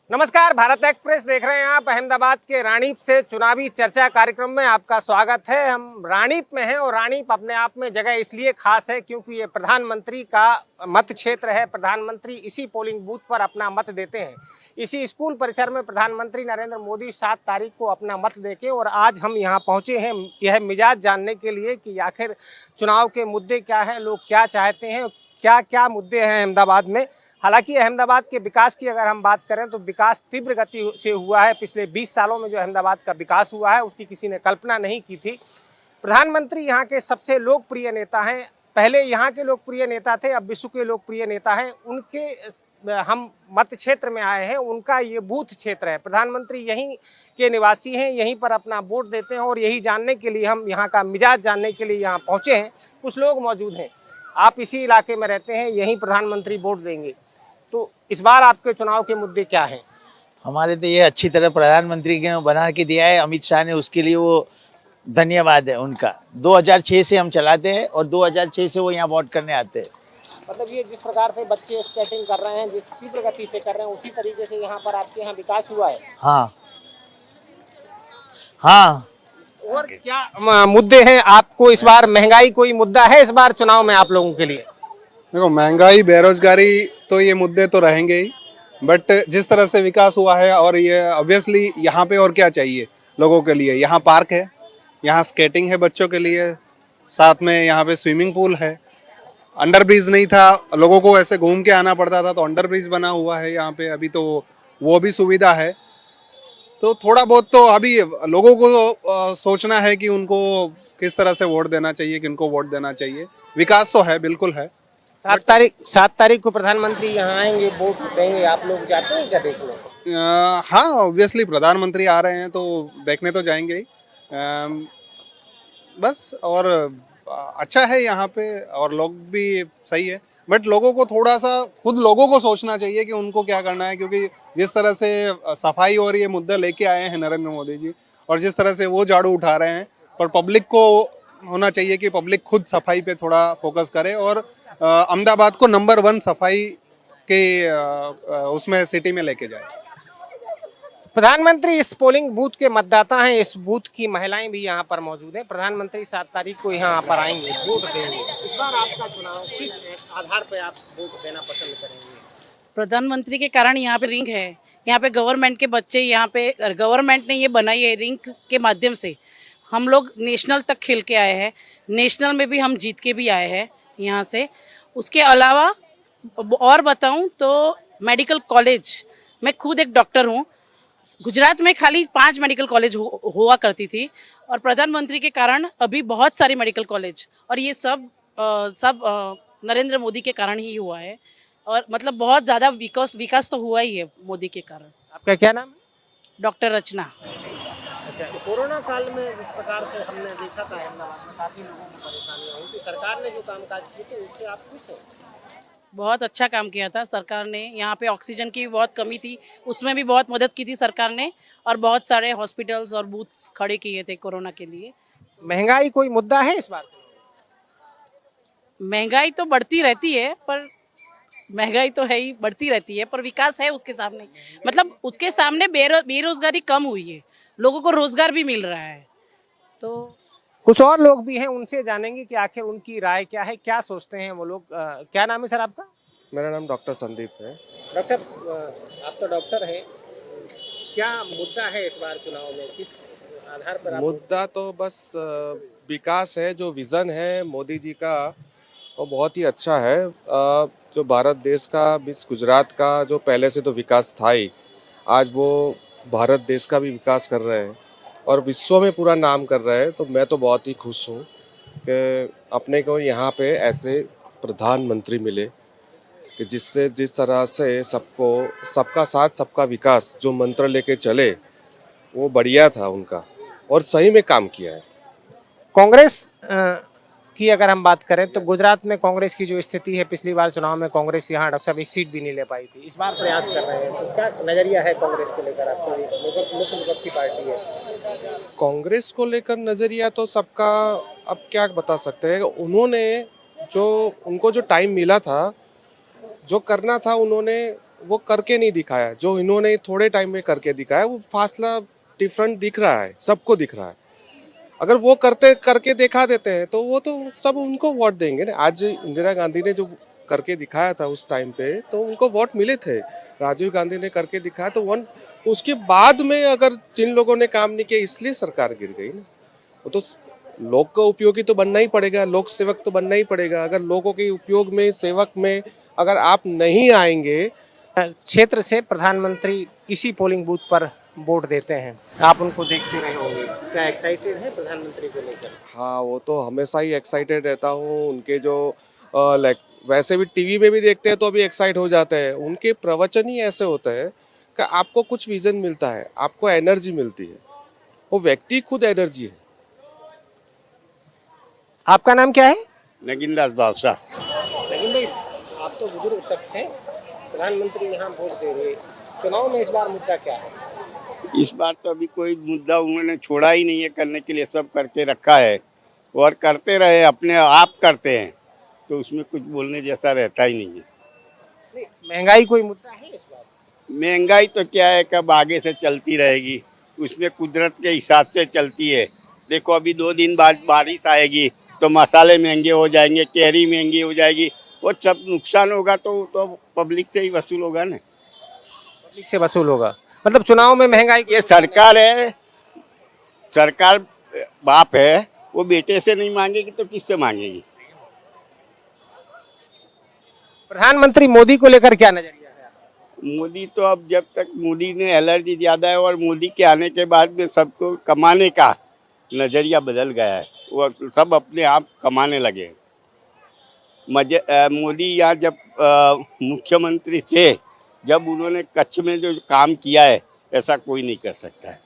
नमस्कार, भारत एक्सप्रेस देख रहे हैं आप। अहमदाबाद के रानीप से चुनावी चर्चा कार्यक्रम में आपका स्वागत है। हम रानीप में हैं और रानीप अपने आप में जगह इसलिए खास है क्योंकि ये प्रधानमंत्री का मत क्षेत्र है। प्रधानमंत्री इसी पोलिंग बूथ पर अपना मत देते हैं। इसी स्कूल परिसर में प्रधानमंत्री नरेंद्र मोदी 7 तारीख को अपना मत देके और आज हम यहाँ पहुँचे हैं यह मिजाज जानने के लिए कि आखिर चुनाव के मुद्दे क्या हैं, लोग क्या चाहते हैं, क्या क्या मुद्दे हैं अहमदाबाद में। हालांकि अहमदाबाद के विकास की अगर हम बात करें तो विकास तीव्र गति से हुआ है। पिछले 20 सालों में जो अहमदाबाद का विकास हुआ है उसकी किसी ने कल्पना नहीं की थी। प्रधानमंत्री यहाँ के सबसे लोकप्रिय नेता हैं। पहले यहाँ के लोकप्रिय नेता थे, अब विश्व के लोकप्रिय नेता हैं। उनके हम मत क्षेत्र में आए हैं, उनका ये बूथ क्षेत्र है। प्रधानमंत्री यहीं के निवासी हैं, यहीं पर अपना वोट देते हैं और यही जानने के लिए हम यहाँ का मिजाज जानने के लिए यहाँ पहुँचे हैं। कुछ लोग मौजूद हैं, आप इसी इलाके में रहते हैं, यहीं प्रधानमंत्री वोट देंगे, तो इस बार आपके चुनाव के मुद्दे क्या हैं? हमारे तो ये अच्छी तरह प्रधानमंत्री ने बना के दिया है अमित शाह ने, उसके लिए वो धन्यवाद है उनका। 2006 से हम चलाते हैं और 2006 से वो यहाँ वोट करने आते हैं। मतलब ये जिस प्रकार से बच्चे स्केटिंग कर रहे हैं, जिस तीव्र गति से कर रहे हैं, उसी तरीके से यहाँ पर आपके यहाँ विकास हुआ है। हाँ हाँ। और क्या मुद्दे हैं आपको इस बार? महंगाई कोई मुद्दा है इस बार चुनाव में आप लोगों के लिए? देखो, महंगाई, बेरोजगारी तो ये मुद्दे तो रहेंगे ही, बट जिस तरह से विकास हुआ है और ये ऑब्वियसली यहाँ पे और क्या चाहिए लोगों के लिए। यहाँ पार्क है, यहाँ स्केटिंग है बच्चों के लिए, साथ में यहाँ पे स्विमिंग पूल है। अंडर ब्रिज नहीं था, लोगों को ऐसे घूम के आना पड़ता था, तो अंडर ब्रिज बना हुआ है यहाँ पे अभी, तो वो भी सुविधा है। तो थोड़ा बहुत तो अभी लोगों को सोचना है कि उनको किस तरह से वोट देना चाहिए, किनको वोट देना चाहिए। विकास तो है, बिल्कुल है। 7 तारीख को प्रधानमंत्री यहाँ आएंगे, वोट देंगे, आप लोग जाते हैं क्या देखने? हाँ, ऑब्वियसली प्रधानमंत्री आ रहे हैं तो देखने तो जाएंगे ही। बस, और अच्छा है यहाँ पे और लोग भी सही है, बट लोगों को थोड़ा सा खुद लोगों को सोचना चाहिए कि उनको क्या करना है, क्योंकि जिस तरह से सफाई और ये मुद्दा लेके आए हैं नरेंद्र मोदी जी, और जिस तरह से वो झाड़ू उठा रहे हैं, पर पब्लिक को होना चाहिए कि पब्लिक खुद सफाई पे थोड़ा फोकस करे और अहमदाबाद को नंबर 1 सफाई के उसमें सिटी में लेके जाए। प्रधानमंत्री इस पोलिंग बूथ के मतदाता हैं, इस बूथ की महिलाएं भी यहाँ पर मौजूद हैं। प्रधानमंत्री 7 तारीख को यहाँ पर आएंगे, वोट देंगे। इस बार आपका चुनाव किस आधार पर आप वोट देना पसंद करेंगे? प्रधानमंत्री के कारण यहाँ पे रिंग है, यहाँ पे गवर्नमेंट के बच्चे, यहाँ पे गवर्नमेंट ने ये बनाई है रिंग के माध्यम से हम लोग नेशनल तक खेल के आए हैं। नेशनल में भी हम जीत के भी आए हैं यहाँ से। उसके अलावा और बताऊँ तो मेडिकल कॉलेज, मैं खुद एक डॉक्टर हूँ। गुजरात में खाली 5 मेडिकल कॉलेज हुआ करती थी और प्रधानमंत्री के कारण अभी बहुत सारे मेडिकल कॉलेज, और ये सब नरेंद्र मोदी के कारण ही हुआ है। और मतलब बहुत ज़्यादा विकास तो हुआ ही है मोदी के कारण। आपका क्या नाम है? डॉक्टर रचना। अच्छा, कोरोना काल में जिस प्रकार से हमने देखा था अहमदाबाद में काफ़ी लोगों को परेशानियाँ हुई, तो सरकार ने जो कामकाज किए थे उससे आप खुश हैं? बहुत अच्छा काम किया था सरकार ने। यहाँ पे ऑक्सीजन की बहुत कमी थी, उसमें भी बहुत मदद की थी सरकार ने, और बहुत सारे हॉस्पिटल्स और बूथ्स खड़े किए थे कोरोना के लिए। महंगाई कोई मुद्दा है इस बार? महंगाई तो बढ़ती रहती है, पर महंगाई तो है ही, बढ़ती रहती है, पर विकास है उसके सामने। मतलब उसके सामने बेरोजगारी कम हुई है, लोगों को रोजगार भी मिल रहा है। तो कुछ और लोग भी हैं, उनसे जानेंगे कि आखिर उनकी राय क्या है, क्या सोचते हैं वो लोग। क्या नाम है सर आपका? मेरा नाम डॉक्टर संदीप है। डॉक्टर साहब, आप तो डॉक्टर हैं, क्या मुद्दा है इस बार चुनाव में, किस आधार पर आप? मुद्दा तो बस विकास है। जो विज़न है मोदी जी का वो बहुत ही अच्छा है। जो भारत देश का, गुजरात का जो पहले से तो विकास था ही, आज वो भारत देश का भी विकास कर रहे हैं और विश्व में पूरा नाम कर रहे हैं। तो मैं तो बहुत ही खुश हूँ कि अपने को यहाँ पे ऐसे प्रधानमंत्री मिले कि जिससे जिस तरह से सबको, सबका साथ सबका विकास जो मंत्र लेके चले, वो बढ़िया था उनका और सही में काम किया है। कांग्रेस की अगर हम बात करें तो गुजरात में कांग्रेस की जो स्थिति है, पिछली बार चुनाव में कांग्रेस यहाँ डॉक्टर साहब 1 सीट भी नहीं ले पाई थी, इस बार प्रयास कर रहे हैं, तो क्या नजरिया है कांग्रेस को लेकर? आपको मुख्य विपक्षी पार्टी है। कांग्रेस को लेकर नज़रिया तो सबका, अब क्या बता सकते हैं। उन्होंने जो, उनको जो टाइम मिला था, जो करना था उन्होंने वो करके नहीं दिखाया। जो इन्होंने थोड़े टाइम में करके दिखाया वो फासला डिफरेंट दिख रहा है, सबको दिख रहा है। अगर वो करके दिखा देते हैं तो वो तो सब उनको वोट देंगे ना। आज इंदिरा गांधी ने जो करके दिखाया था उस टाइम पे तो उनको वोट मिले थे। राजीव गांधी ने करके दिखाया तो उसके बाद में अगर जिन लोगों ने काम नहीं किया इसलिए सरकार गिर गई ना। वो तो लोग का उपयोगी तो बनना ही पड़ेगा, लोक सेवक तो बनना ही पड़ेगा। अगर लोगों के उपयोग में, सेवक में अगर आप नहीं आएंगे। क्षेत्र से प्रधानमंत्री इसी पोलिंग बूथ पर वोट देते हैं, आप उनको देखते रहे होंगे, क्या एक्साइटेड है प्रधानमंत्री को लेकर? हाँ, वो तो हमेशा ही एक्साइटेड रहता हूँ। उनके जो लाइक वैसे भी टीवी में भी देखते हैं तो अभी एक्साइट हो जाते हैं। उनके प्रवचन ही ऐसे होते हैं कि आपको कुछ विजन मिलता है, आपको एनर्जी मिलती है। वो व्यक्ति खुद एनर्जी है। आपका नाम क्या है? नगीनदास बादशाह। लेकिन भाई आप तो बुजुर्ग शख्स हैं, प्रधानमंत्री यहाँ वोट दे रहे, चुनाव में इस बार मुद्दा क्या है? इस बार तो अभी कोई मुद्दा उन्होंने छोड़ा ही नहीं है करने के लिए, सब करके रखा है और करते रहे, अपने आप करते हैं तो उसमें कुछ बोलने जैसा रहता ही नहीं है। नहीं, महंगाई कोई मुद्दा है इस बार? महंगाई तो क्या है, कब आगे से चलती रहेगी, उसमें कुदरत के हिसाब से चलती है। देखो अभी 2 दिन बाद बारिश आएगी तो मसाले महंगे हो जाएंगे, कैरी महंगी हो जाएगी, वो सब नुकसान होगा तो पब्लिक से ही वसूल होगा ना। पब्लिक से वसूल होगा, मतलब चुनाव में महंगाई ये सरकार है, सरकार बाप है, वो बेटे से नहीं मांगेगी तो किससे मांगेगी? प्रधानमंत्री मोदी को लेकर क्या नजरिया है? मोदी तो अब जब तक मोदी ने एलर्जी ज्यादा है और मोदी के आने के बाद में सबको कमाने का नजरिया बदल गया है। वो सब अपने आप कमाने लगे। मोदी यहाँ जब मुख्यमंत्री थे, जब उन्होंने कच्छ में जो काम किया है ऐसा कोई नहीं कर सकता है।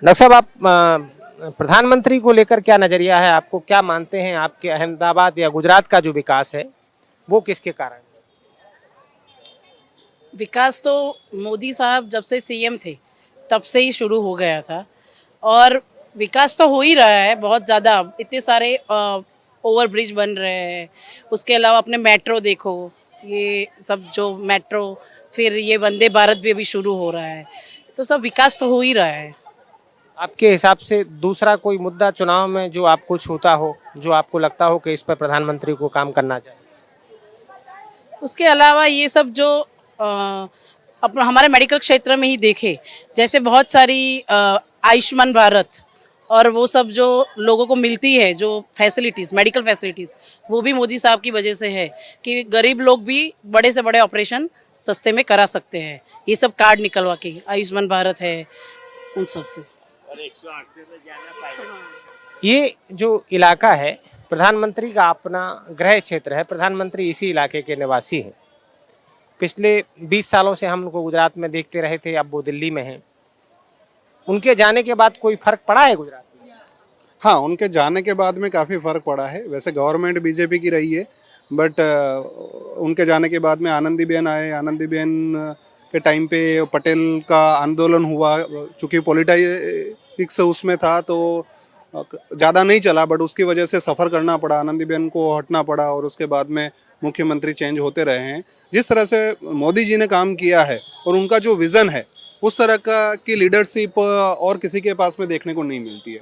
डॉक्टर साहब, आप प्रधानमंत्री को लेकर क्या नजरिया है? आपको क्या मानते हैं, आपके अहमदाबाद या गुजरात का जो विकास है वो किसके कारण है? विकास तो मोदी साहब जब से सीएम थे तब से ही शुरू हो गया था और विकास तो हो ही रहा है बहुत ज़्यादा। इतने सारे ओवर ब्रिज बन रहे हैं, उसके अलावा अपने मेट्रो देखो, ये सब जो मेट्रो, फिर ये वंदे भारत भी अभी शुरू हो रहा है, तो सब विकास तो हो ही रहा है। आपके हिसाब से दूसरा कोई मुद्दा चुनाव में जो आपको छूता हो, जो आपको लगता हो कि इस पर प्रधानमंत्री को काम करना चाहिए? उसके अलावा ये सब जो अपना हमारे मेडिकल क्षेत्र में ही देखे, जैसे बहुत सारी आयुष्मान भारत और वो सब जो लोगों को मिलती है, जो फैसिलिटीज़, मेडिकल फैसिलिटीज़, वो भी मोदी साहब की वजह से है कि गरीब लोग भी बड़े से बड़े ऑपरेशन सस्ते में करा सकते हैं। ये सब कार्ड निकलवा के, आयुष्मान भारत है, उन सब से। ये जो इलाका है प्रधानमंत्री का अपना गृह क्षेत्र है, प्रधानमंत्री इसी इलाके के निवासी हैं। पिछले 20 सालों से हम उनको गुजरात में देखते रहे थे, अब वो दिल्ली में हैं। उनके जाने के बाद कोई फर्क पड़ा है गुजरात में? हाँ, उनके जाने के बाद में काफ़ी फ़र्क पड़ा है। वैसे गवर्नमेंट बीजेपी की रही है, बट उनके जाने के बाद में आनंदीबेन आए। आनंदीबेन के टाइम पे पटेल का आंदोलन हुआ, चूँकि पॉलिटिक्स उसमें था तो ज़्यादा नहीं चला, बट उसकी वजह से सफ़र करना पड़ा, आनंदीबेन को हटना पड़ा और उसके बाद में मुख्यमंत्री चेंज होते रहे हैं। जिस तरह से मोदी जी ने काम किया है और उनका जो विज़न है, उस तरह की लीडरशिप और किसी के पास में देखने को नहीं मिलती है।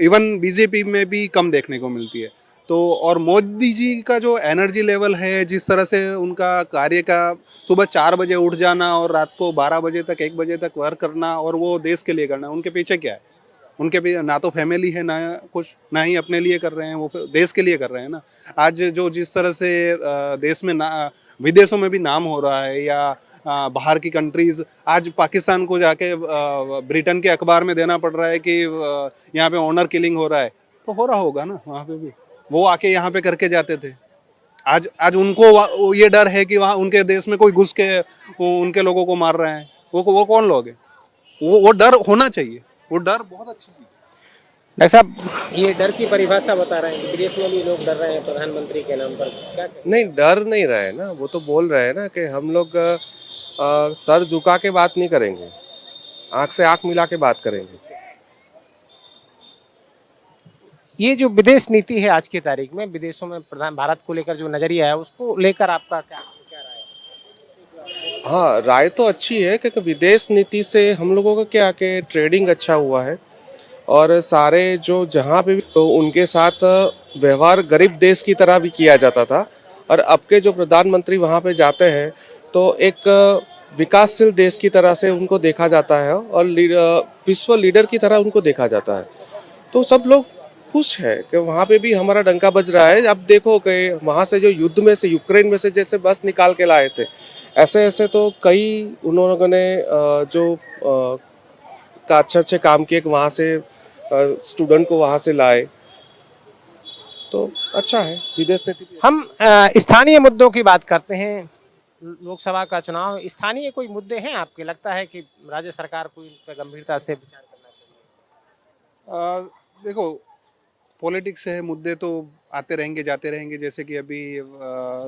इवन बीजेपी में भी कम देखने को मिलती है। तो और मोदी जी का जो एनर्जी लेवल है, जिस तरह से उनका कार्य का, सुबह 4 बजे उठ जाना और रात को 12 बजे तक, 1 बजे तक वर्क करना, और वो देश के लिए करना, उनके पीछे क्या है? उनके भी ना तो फैमिली है, ना कुछ, ना ही अपने लिए कर रहे हैं, वो देश के लिए कर रहे हैं ना। आज जो जिस तरह से देश में विदेशों में भी नाम हो रहा है, या बाहर की कंट्रीज, आज पाकिस्तान को जाके ब्रिटेन के अखबार में देना पड़ रहा है कि यहाँ पे ऑनर किलिंग हो रहा है, तो हो रहा होगा ना वहाँ पे भी। वो आके यहाँ पे करके जाते थे। आज उनको ये डर है कि वहाँ उनके देश में कोई घुस के उनके लोगों को मार रहे हैं। वो कौन लोग हैं? वो डर होना चाहिए, वो डर बहुत अच्छी चीज़। डॉक्टर साहब, ये डर की परिभाषा बता रहे हैं कि विदेश में भी लोग डर रहे हैं प्रधानमंत्री के नाम पर, क्या कहें? नहीं, डर नहीं रहे ना, वो तो बोल रहे हैं ना कि हम लोग सर झुका के बात नहीं करेंगे, आंख से आंख मिला के बात करेंगे। ये जो विदेश नीति है आज की तारीख में, विदेशों में भारत को लेकर जो नजरिया है, उसको लेकर आपका क्या राय है? हाँ, राय तो अच्छी है क्योंकि विदेश नीति से हम लोगों का क्या कि ट्रेडिंग अच्छा हुआ है और सारे जो जहाँ पे भी तो उनके साथ व्यवहार गरीब देश की तरह भी किया जाता था और अब के जो प्रधानमंत्री वहाँ पे जाते हैं तो एक विकासशील देश की तरह से उनको देखा जाता है और विश्व लीडर की तरह उनको देखा जाता है। तो सब लोग खुश है कि वहाँ पे भी हमारा डंका बज रहा है। अब देखो कि वहाँ से जो युद्ध में से यूक्रेन में से जैसे बस निकाल के लाए थे, ऐसे ऐसे तो कई उन्होंने जो का अच्छे काम किए कि वहाँ से स्टूडेंट को वहाँ से लाए, तो अच्छा है विदेश नीति। हम स्थानीय मुद्दों की बात करते हैं। लोकसभा का चुनाव, स्थानीय कोई मुद्दे हैं आपके, लगता है कि राज्य सरकार को इन पर गंभीरता से विचार करना चाहिए? देखो, पॉलिटिक्स है, मुद्दे तो आते रहेंगे जाते रहेंगे। जैसे कि अभी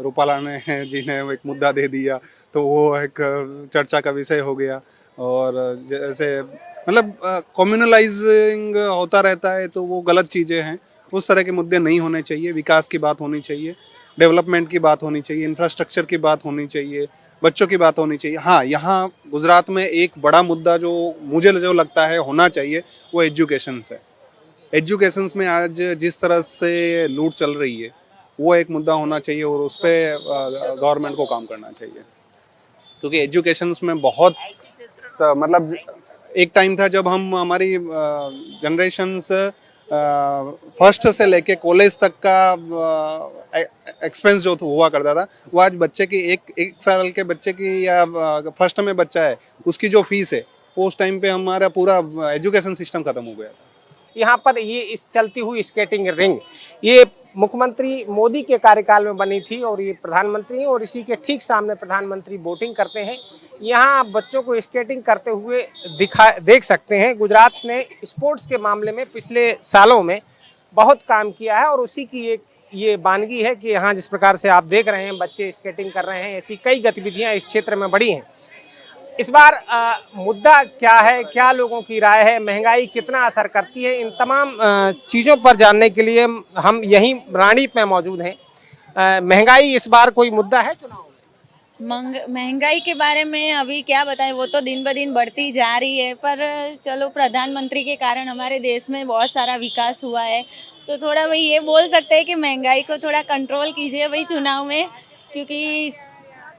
रूपाला ने जिन्हें एक मुद्दा दे दिया तो वो एक चर्चा का विषय हो गया। और जैसे मतलब कम्युनलाइजिंग होता रहता है तो वो गलत चीज़ें हैं। उस तरह के मुद्दे नहीं होने चाहिए। विकास की बात होनी चाहिए, डेवलपमेंट की बात होनी चाहिए, इंफ्रास्ट्रक्चर की बात होनी चाहिए, बच्चों की बात होनी चाहिए। हाँ, यहाँ गुजरात में एक बड़ा मुद्दा जो मुझे जो लगता है होना चाहिए वो एजुकेशन है। एजुकेशन में आज जिस तरह से लूट चल रही है वो एक मुद्दा होना चाहिए और उस पर गवर्नमेंट को काम करना चाहिए, क्योंकि एजुकेशन में बहुत मतलब एक टाइम था जब हम हमारी जनरेशंस फर्स्ट से लेके कॉलेज तक का एक्सपेंस जो हुआ करता था वो आज बच्चे की एक साल के बच्चे की या फर्स्ट में बच्चा है उसकी जो फीस है वो उस टाइम पे हमारा पूरा एजुकेशन सिस्टम खत्म हो गया था। यहाँ पर ये इस चलती हुई स्केटिंग रिंग, ये मुख्यमंत्री मोदी के कार्यकाल में बनी थी और ये प्रधानमंत्री और इसी के ठीक सामने प्रधानमंत्री बोटिंग करते हैं। यहाँ आप बच्चों को स्केटिंग करते हुए देख सकते हैं। गुजरात ने स्पोर्ट्स के मामले में पिछले सालों में बहुत काम किया है और उसी की एक ये वानगी है कि यहाँ जिस प्रकार से आप देख रहे हैं बच्चे स्केटिंग कर रहे हैं, ऐसी कई गतिविधियाँ इस क्षेत्र में बढ़ी हैं। इस बार मुद्दा क्या है, क्या लोगों की राय है, महंगाई कितना असर करती है, इन तमाम चीज़ों पर जानने के लिए हम यहीं रानीप में मौजूद हैं। महंगाई इस बार कोई मुद्दा है चुनाव में? महंगाई के बारे में अभी क्या बताएं, वो तो दिन ब दिन बढ़ती जा रही है। पर चलो, प्रधानमंत्री के कारण हमारे देश में बहुत सारा विकास हुआ है, तो थोड़ा भाई ये बोल सकते हैं कि महंगाई को थोड़ा कंट्रोल कीजिए भाई चुनाव में, क्योंकि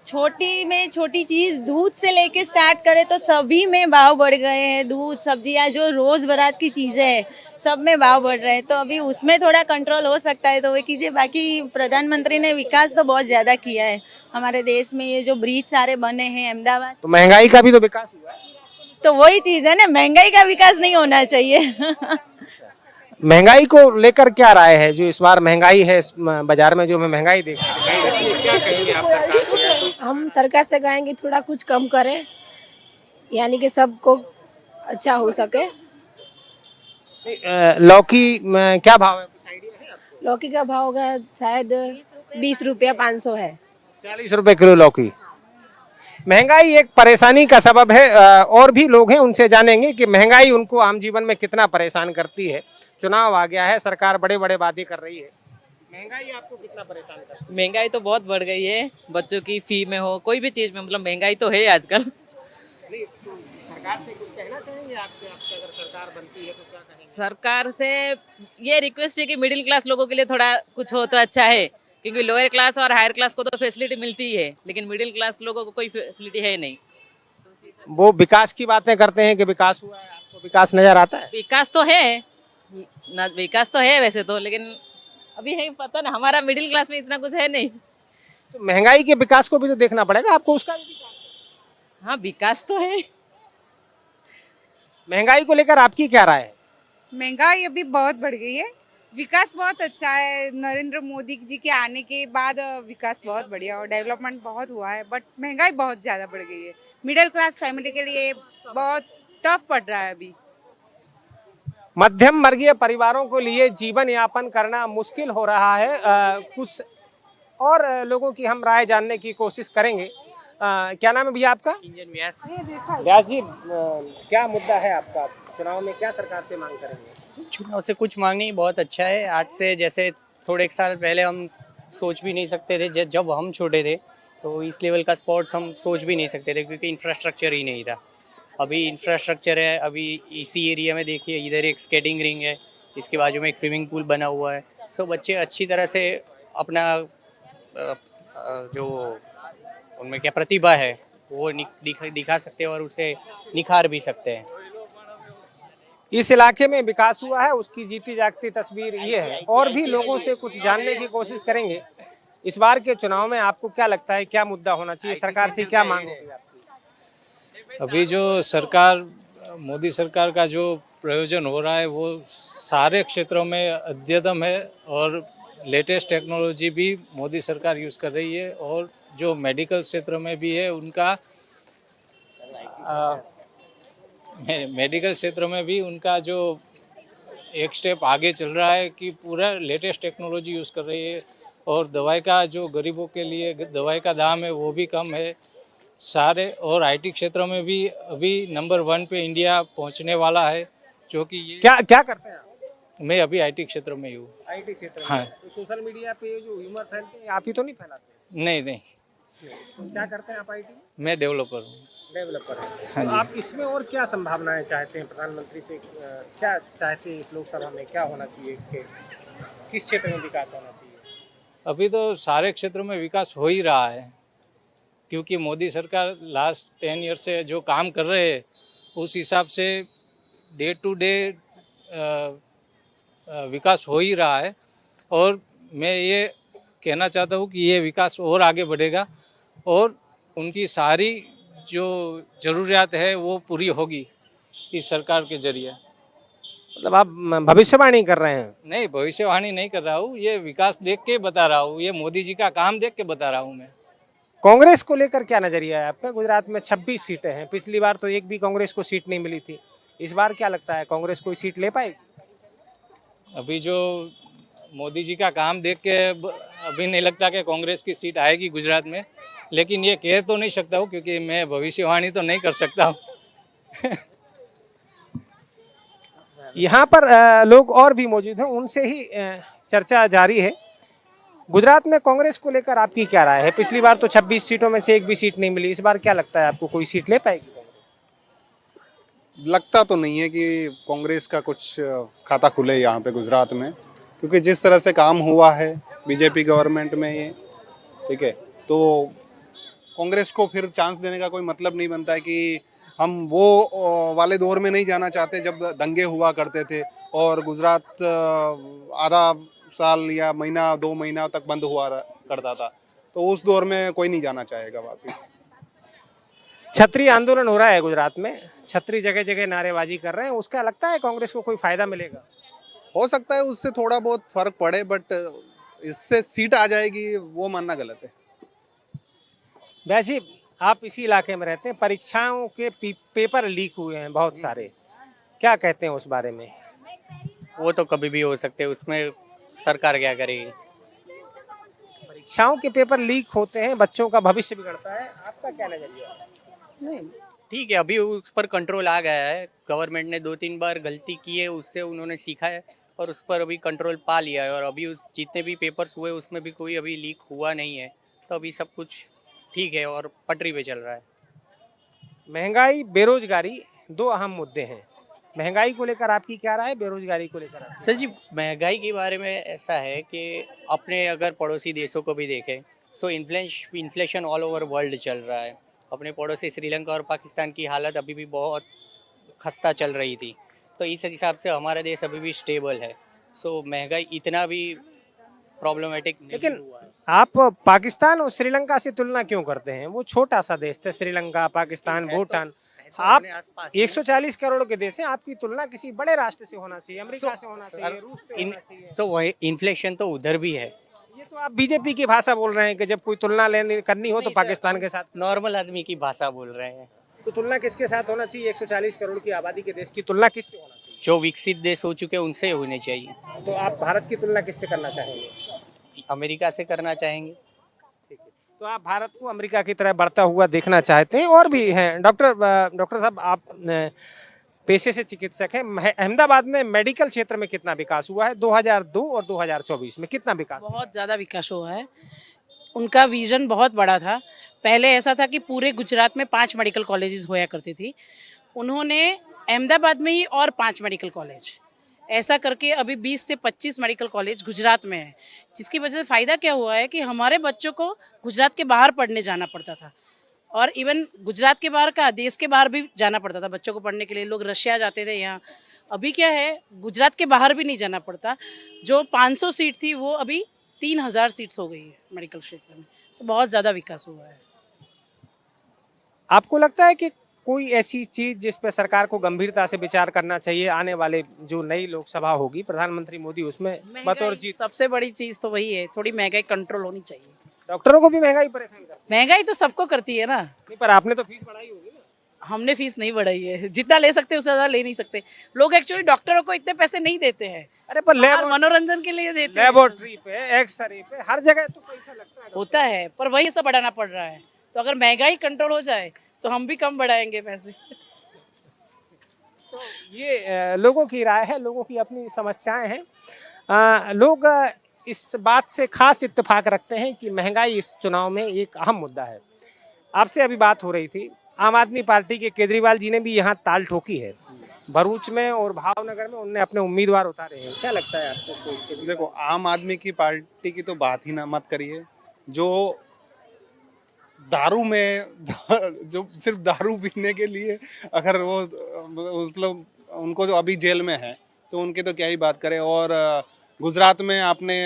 छोटी में छोटी चीज़ दूध से लेके स्टार्ट करें तो सभी में भाव बढ़ गए हैं। दूध, सब्जियां, जो रोज़-बराज की चीज़ें हैं सब में भाव बढ़ रहे हैं, तो अभी उसमें थोड़ा कंट्रोल हो सकता है तो वो कीजिए। बाकी प्रधानमंत्री ने विकास तो बहुत ज़्यादा किया है हमारे देश में। ये जो ब्रिज सारे बने हैं अहमदाबाद, तो महंगाई का भी तो विकास हुआ है। तो वही चीज़ है ना, महंगाई का विकास नहीं होना चाहिए। महंगाई को लेकर क्या राय है? जो इस बार महंगाई है बाजार में, जो हमें महंगाई देख क्या कहेंगे आप सरकार से? हम सरकार से कहेंगे थोड़ा कुछ कम करें, यानी कि सबको अच्छा हो सके। लौकी में क्या भाव है, कुछ आइडिया है आपको? लौकी का भाव होगा शायद 20 रुपया 500 है। 40 रुपए किलो लौकी। महंगाई एक परेशानी का सबब है। और भी लोग हैं, उनसे जानेंगे कि महंगाई उनको आम जीवन में कितना परेशान करती है। चुनाव आ गया है, सरकार बड़े बड़े वादे कर रही है, महंगाई आपको कितना परेशान करती है? महंगाई तो बहुत बढ़ गई है, बच्चों की फी में हो, कोई भी चीज में, मतलब महंगाई तो है आजकल। नहीं, तो सरकार से कुछ कहना चाहेंगे आपके अगर सरकार बनती है तो क्या कहेंगे? सरकार से ये रिक्वेस्ट है कि मिडिल क्लास लोगों के लिए थोड़ा कुछ हो तो अच्छा है, क्योंकि लोअर क्लास और हायर क्लास को तो फैसिलिटी मिलती ही है, लेकिन मिडिल क्लास लोगों को कोई फैसिलिटी है नहीं। वो विकास की बातें करते हैं कि विकास हुआ है, आपको विकास नजर आता है? विकास तो है विकास तो है वैसे तो, लेकिन अभी है पता ना, हमारा मिडिल क्लास में इतना कुछ है नहीं। तो महंगाई के विकास को भी तो देखना पड़ेगा आपको, उसका भी विकास है। हाँ, विकास तो है। महंगाई को लेकर आपकी क्या राय है? महंगाई अभी बहुत बढ़ गई है, विकास बहुत अच्छा है। नरेंद्र मोदी जी के आने के बाद विकास बहुत बढ़िया और डेवलपमेंट बहुत हुआ है, बट महंगाई बहुत ज़्यादा बढ़ गई है। मिडिल क्लास फैमिली के लिए बहुत टफ पड़ रहा है अभी। मध्यम वर्गीय परिवारों के लिए जीवन यापन करना मुश्किल हो रहा है। कुछ और लोगों की हम राय जानने की कोशिश करेंगे। क्या नाम है भैया आपका? व्यास जी, क्या मुद्दा है आपका? चुनाव में क्या सरकार से मांग करेंगे? चुनाव से कुछ मांग नहीं, बहुत अच्छा है। आज से जैसे थोड़े एक साल पहले हम सोच भी नहीं सकते थे, जब हम छोटे थे तो इस लेवल का स्पोर्ट्स हम सोच भी नहीं सकते थे क्योंकि इंफ्रास्ट्रक्चर ही नहीं था। अभी इंफ्रास्ट्रक्चर है। अभी इसी एरिया में देखिए, इधर एक स्केटिंग रिंग है, इसके बाजू में एक स्विमिंग पूल बना हुआ है। सो बच्चे अच्छी तरह से अपना जो उनमें क्या प्रतिभा है वो दिखा सकते हैं और उसे निखार भी सकते हैं। इस इलाके में विकास हुआ है, उसकी जीती जागती तस्वीर ये है। और भी लोगों से कुछ जानने की कोशिश करेंगे। इस बार के चुनाव में आपको क्या लगता है, क्या मुद्दा होना चाहिए, सरकार से क्या मांग होगी आपकी? अभी जो सरकार, मोदी सरकार का जो प्रयोजन हो रहा है वो सारे क्षेत्रों में अद्यतन है और लेटेस्ट टेक्नोलॉजी भी मोदी सरकार यूज़ कर रही है। और जो मेडिकल क्षेत्र में भी है उनका मेडिकल क्षेत्र में भी उनका जो एक स्टेप आगे चल रहा है कि पूरा लेटेस्ट टेक्नोलॉजी यूज़ कर रही है। और दवाई का जो गरीबों के लिए दवाई का दाम है वो भी कम है सारे। और आईटी क्षेत्र में भी अभी नंबर 1 पे इंडिया पहुंचने वाला है, जो कि ये क्या करते हैं आप? मैं अभी आईटी क्षेत्र में ही हूँ। आईटी क्षेत्र में? हाँ। तो सोशल मीडिया पे जो ह्यूमर फैलते हैं आप ही तो नहीं फैलाते? नहीं नहीं, तो क्या करते हैं आप आईटी में? मैं डेवलपर हूँ। डेवलपर है। हाँ तो जी। आप इसमें और क्या संभावनाएं चाहते हैं प्रधानमंत्री से, क्या चाहते हैं इस लोकसभा में क्या होना चाहिए, किस क्षेत्र में विकास होना चाहिए? अभी तो सारे क्षेत्रों में विकास हो ही रहा है क्योंकि मोदी सरकार लास्ट 10 ईयर से जो काम कर रहे हैं उस हिसाब से डे टू डे विकास हो ही रहा है। और मैं ये कहना चाहता हूँ कि ये विकास और आगे बढ़ेगा और उनकी सारी जो ज़रूरियात है वो पूरी होगी इस सरकार के जरिए। मतलब आप भविष्यवाणी कर रहे हैं? नहीं, भविष्यवाणी नहीं कर रहा हूँ, ये विकास देख के बता रहा हूँ, ये मोदी जी का काम देख के बता रहा हूँ मैं। कांग्रेस को लेकर क्या नजरिया है आपका? गुजरात में 26 सीटें हैं, पिछली बार तो एक भी कांग्रेस को सीट नहीं मिली थी। इस बार क्या लगता है, कांग्रेस कोई सीट ले पाएगी? अभी जो मोदी जी का काम देख के अभी नहीं लगता कि कांग्रेस की सीट आएगी गुजरात में, लेकिन ये कह तो नहीं सकता हूँ क्योंकि मैं भविष्यवाणी तो नहीं कर सकता हूँ। यहाँ पर लोग और भी मौजूद हैं, उनसे ही चर्चा जारी है। गुजरात में कांग्रेस को लेकर आपकी क्या राय है? पिछली बार तो 26 सीटों में से एक भी सीट नहीं मिली, इस बार क्या लगता है आपको, कोई सीट ले पाएगी? लगता तो नहीं है कि कांग्रेस का कुछ खाता खुले यहाँ पे गुजरात में, क्योंकि जिस तरह से काम हुआ है बीजेपी गवर्नमेंट में ये, ठीक है, तो कांग्रेस को फिर चांस देने का कोई मतलब नहीं बनता है कि हम वो वाले दौर में नहीं जाना चाहते जब दंगे हुआ करते थे और गुजरात आधा साल या महीना 2 महीना तक बंद हुआ करता था, तो उस दौर में कोई नहीं जाना चाहेगा वापस। छतरी आंदोलन हो रहा है गुजरात में, छतरी जगह जगह नारेबाजी कर रहे हैं, उसका लगता है कांग्रेस को कोई फायदा मिलेगा? हो सकता है उससे थोड़ा बहुत फर्क पड़े, बट इससे सीट आ जाएगी वो मानना गलत है। वैसे आप इसी इलाके में रहते हैं, परीक्षाओं के पेपर लीक हुए हैं बहुत सारे, क्या कहते हैं उस बारे में? वो तो कभी भी हो सकते हैं, उसमें सरकार क्या करेगी। परीक्षाओं के पेपर लीक होते हैं, बच्चों का भविष्य बिगड़ता है, आपका क्या नजरिया है? नहीं, ठीक है, अभी उस पर कंट्रोल आ गया है। गवर्नमेंट ने 2-3 बार गलती की है, उससे उन्होंने सीखा है और उस पर अभी कंट्रोल पा लिया है। और अभी उस जितने भी पेपर्स हुए उसमें भी कोई अभी लीक हुआ नहीं है, तो अभी सब कुछ ठीक है और पटरी पे चल रहा है। महंगाई, बेरोजगारी 2 अहम मुद्दे हैं। महंगाई को लेकर आपकी क्या राय है, बेरोजगारी को लेकर? सर जी, महंगाई के बारे में ऐसा है कि अपने अगर पड़ोसी देशों को भी देखें, सो इन्फ्लेशन ऑल ओवर वर्ल्ड चल रहा है। अपने पड़ोसी श्रीलंका और पाकिस्तान की हालत अभी भी बहुत खस्ता चल रही थी, तो इस हिसाब से हमारा देश अभी भी स्टेबल है। सो महंगाई इतना भी प्रॉब्लमेटिक नहीं हुआ है। आप पाकिस्तान और श्रीलंका से तुलना क्यों करते हैं? वो छोटा सा देश था, श्रीलंका, पाकिस्तान, भूटान। आप 140 करोड़ के देश हैं, आपकी तुलना किसी बड़े राष्ट्र से होना चाहिए, अमेरिका से होना चाहिए, रूस से होना चाहिए। तो वही इन्फ्लेशन तो उधर भी है। ये तो आप बीजेपी की भाषा बोल रहे हैं कि जब कोई तुलना करनी हो तो पाकिस्तान के साथ। नॉर्मल आदमी की भाषा बोल रहे हैं। तो तुलना किसके साथ होना चाहिए? 140 करोड़ की आबादी के देश की तुलना किससे होना चाहिए? जो विकसित देश हो चुके हैं उनसे होने चाहिए। तो आप भारत की तुलना किससे करना चाहेंगे? अमेरिका से करना चाहेंगे। ठीक है, तो आप भारत को अमेरिका की तरह बढ़ता हुआ देखना चाहते हैं। और भी हैं डॉक्टर साहब, आप पेशे से चिकित्सक हैं। अहमदाबाद में मेडिकल क्षेत्र में कितना विकास हुआ है 2002 और 2024 में? कितना विकास? बहुत ज़्यादा विकास हुआ है। उनका विजन बहुत बड़ा था। पहले ऐसा था कि पूरे गुजरात में 5 मेडिकल कॉलेजेस होया करती थी, उन्होंने अहमदाबाद में ही और 5 मेडिकल कॉलेज ऐसा करके अभी 20 से 25 मेडिकल कॉलेज गुजरात में है, जिसकी वजह से फ़ायदा क्या हुआ है कि हमारे बच्चों को गुजरात के बाहर पढ़ने जाना पड़ता था, और इवन गुजरात के बाहर का देश के बाहर भी जाना पड़ता था बच्चों को पढ़ने के लिए। लोग रशिया जाते थे यहाँ, अभी क्या है गुजरात के बाहर भी नहीं जाना पड़ता। जो 500 सीट थी वो अभी 3000 सीट्स हो गई है मेडिकल क्षेत्र में, तो बहुत ज़्यादा विकास हुआ है। आपको लगता है कि कोई ऐसी चीज जिस पे सरकार को गंभीरता से विचार करना चाहिए आने वाले जो नई लोकसभा होगी, प्रधानमंत्री मोदी उसमें बतौर जीत? सबसे बड़ी चीज़ तो वही है, थोड़ी महंगाई कंट्रोल होनी चाहिए। डॉक्टरों को भी महंगाई परेशान करती है? महंगाई तो सबको करती है ना। नहीं, पर आपने तो फीस बढ़ाई होगी ना। हमने फीस नहीं बढ़ाई है, जितना ले सकते उससे ज़्यादा ले नहीं सकते। लोग एक्चुअली डॉक्टरों को इतने पैसे नहीं देते हैं, अरे पर मनोरंजन के लिए देते हैं। लेबोरेटरी पे, एक्सरे पे, हर जगह तो पैसा लगता है। होता है, पर वही सब बढ़ाना पड़ रहा है। तो अगर महंगाई कंट्रोल हो जाए तो हम भी कम बढ़ाएंगे पैसे। तो ये लोगों की राय है, लोगों की अपनी समस्याएं हैं। लोग इस बात से खास इत्तेफाक रखते हैं कि महंगाई इस चुनाव में एक अहम मुद्दा है। आपसे अभी बात हो रही थी, आम आदमी पार्टी के केजरीवाल जी ने भी यहाँ ताल ठोकी है। भरूच में और भावनगर में उन्होंने अपने उम्मीदवार उतारे हैं। क्या लगता है आपको? देखो, आम आदमी की पार्टी की तो बात ही ना मत करिए। जो दारू में जो सिर्फ दारू पीने के लिए अगर वो मतलब उनको जो अभी जेल में है तो उनकी तो क्या ही बात करें। और गुजरात में आपने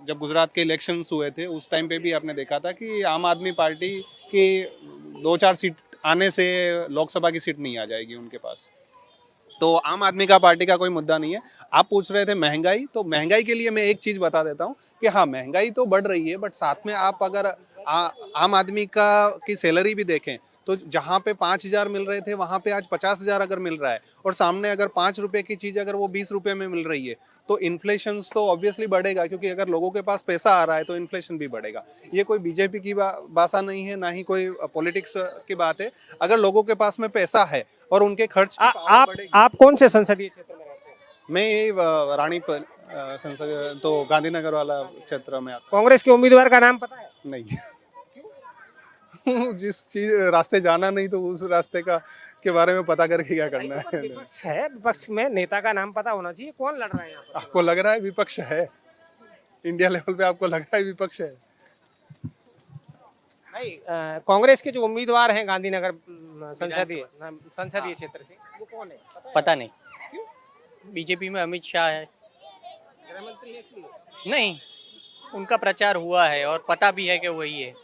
जब गुजरात के इलेक्शंस हुए थे उस टाइम पे भी आपने देखा था कि आम आदमी पार्टी की 2-4 सीट आने से लोकसभा की सीट नहीं आ जाएगी उनके पास। तो आम आदमी का पार्टी का कोई मुद्दा नहीं है। आप पूछ रहे थे महंगाई, तो महंगाई के लिए मैं एक चीज़ बता देता हूँ कि हाँ, महंगाई तो बढ़ रही है, बट साथ में आप अगर आम आदमी की सैलरी भी देखें तो जहाँ पे 5,000 मिल रहे थे वहाँ पे आज 50,000 अगर मिल रहा है, और सामने अगर 5 रुपये की चीज़ अगर वो 20 रुपये में मिल रही है, तो इन्फ्लेशन तो ऑब्वियसली बढ़ेगा, क्योंकि अगर लोगों के पास पैसा आ रहा है तो इन्फ्लेशन भी बढ़ेगा। ये कोई बीजेपी की भाषा नहीं है, ना ही कोई पॉलिटिक्स की बात है। अगर लोगों के पास में पैसा है और उनके खर्च आप कौन से संसदीय क्षेत्र में रहते हैं? मैं ये रानी संसद तो गांधीनगर वाला क्षेत्र में आता। कांग्रेस के उम्मीदवार का नाम पता है? नहीं। जिस चीज रास्ते जाना नहीं तो उस रास्ते का के बारे में पता करके क्या करना है। विपक्ष है, विपक्ष में नेता का नाम पता होना चाहिए। कौन लड़ रहा है यहाँ पर? आपको लग रहा है विपक्ष है? इंडिया लेवल पे आपको लग रहा है विपक्ष है? भाई, कांग्रेस के जो उम्मीदवार हैं गांधीनगर संसदीय क्षेत्र से, वो कौन है? पता नहीं। बीजेपी में अमित शाह है। गृह मंत्री है इसलिए? नहीं, उनका प्रचार हुआ है और पता भी है कि वही है।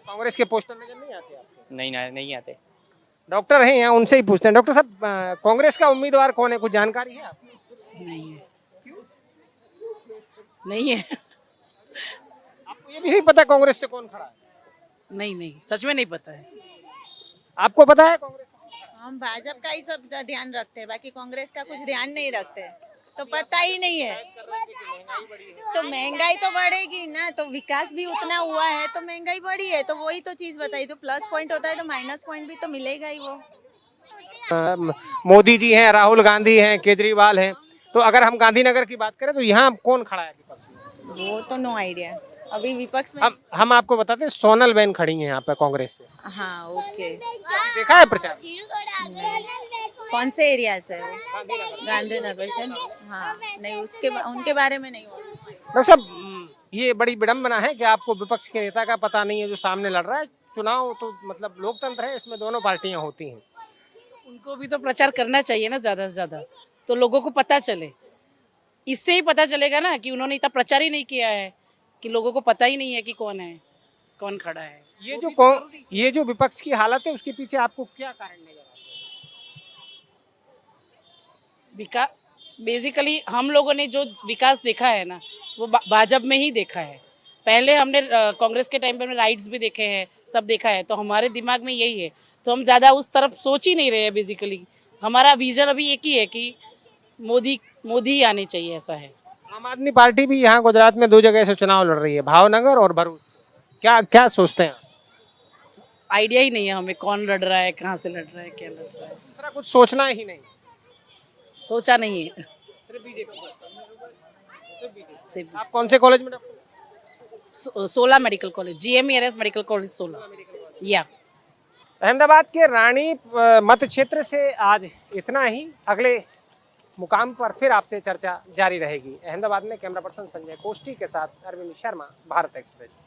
कांग्रेस के पोस्टर नजर नहीं आते आपको? नहीं आते। डॉक्टर हैं यहाँ, उनसे ही पूछते हैं। डॉक्टर साहब, कांग्रेस का उम्मीदवार कौन है, कुछ जानकारी है आपको? नहीं है। नहीं है। आपको ये भी नहीं पता कांग्रेस से कौन खड़ा है? नहीं, सच में नहीं पता है। आपको पता है कांग्रेस? हम भाजपा का ही सब ध्यान रखते हैं, बाकी कांग्रेस का कुछ ध्यान नहीं रखते, तो पता ही नहीं है। तो महंगाई तो बढ़ेगी ना, तो विकास भी उतना हुआ है तो महंगाई बढ़ी है, तो वही तो चीज बताई। तो प्लस पॉइंट होता है तो माइनस पॉइंट भी तो मिलेगा ही। वो मोदी जी हैं, राहुल गांधी हैं, केजरीवाल हैं, तो अगर हम गांधीनगर की बात करें तो यहाँ कौन खड़ा है विपक्ष में? वो तो नो आइडिया। अभी विपक्ष में हम आपको बताते हैं, सोनल बेन खड़ी हैं यहाँ पे कांग्रेस से। हाँ, ओके। देखा है प्रचार? कौन से एरिया से? गांधीनगर से। हाँ, नहीं, उनके बारे में नहीं। डॉक्टर साहब, ये बड़ी विडम्बना है कि आपको विपक्ष के नेता का पता नहीं है जो सामने लड़ रहा है। चुनाव तो मतलब लोकतंत्र है, इसमें दोनों पार्टियां होती हैं। उनको भी तो प्रचार करना चाहिए ना ज़्यादा से ज़्यादा, तो लोगों को पता चले। इससे ही पता चलेगा ना कि उन्होंने इतना प्रचार ही नहीं किया है कि लोगों को पता ही नहीं है कि कौन है, कौन खड़ा है। ये जो विपक्ष की हालत है उसके पीछे आपको क्या कारण नजर आता है? बेसिकली हम लोगों ने जो विकास देखा है ना, वो भाजपा में ही देखा है। पहले हमने कांग्रेस के टाइम पर राइट्स भी देखे हैं, सब देखा है, तो हमारे दिमाग में यही है, तो हम ज़्यादा उस तरफ सोच ही नहीं रहे हैं। बेसिकली हमारा विजन अभी एक ही है कि मोदी ही आने चाहिए, ऐसा है। आम आदमी पार्टी भी यहाँ गुजरात में 2 जगह से चुनाव लड़ रही है, भावनगर और भरूच। क्या सोचते हैं? आइडिया ही नहीं है हमें कौन लड़ रहा है, कहाँ से लड़ रहा है, क्या लड़ रहा है। कुछ सोचना ही नहीं, सोचा नहीं है। आप कौन से कॉलेज में? सोला medical college, GMERS medical college सोला। या अहमदाबाद के रानी मत क्षेत्र से आज इतना ही। अगले मुकाम पर फिर आपसे चर्चा जारी रहेगी। अहमदाबाद में कैमरा पर्सन संजय कोष्टी के साथ अरविंद शर्मा, भारत एक्सप्रेस।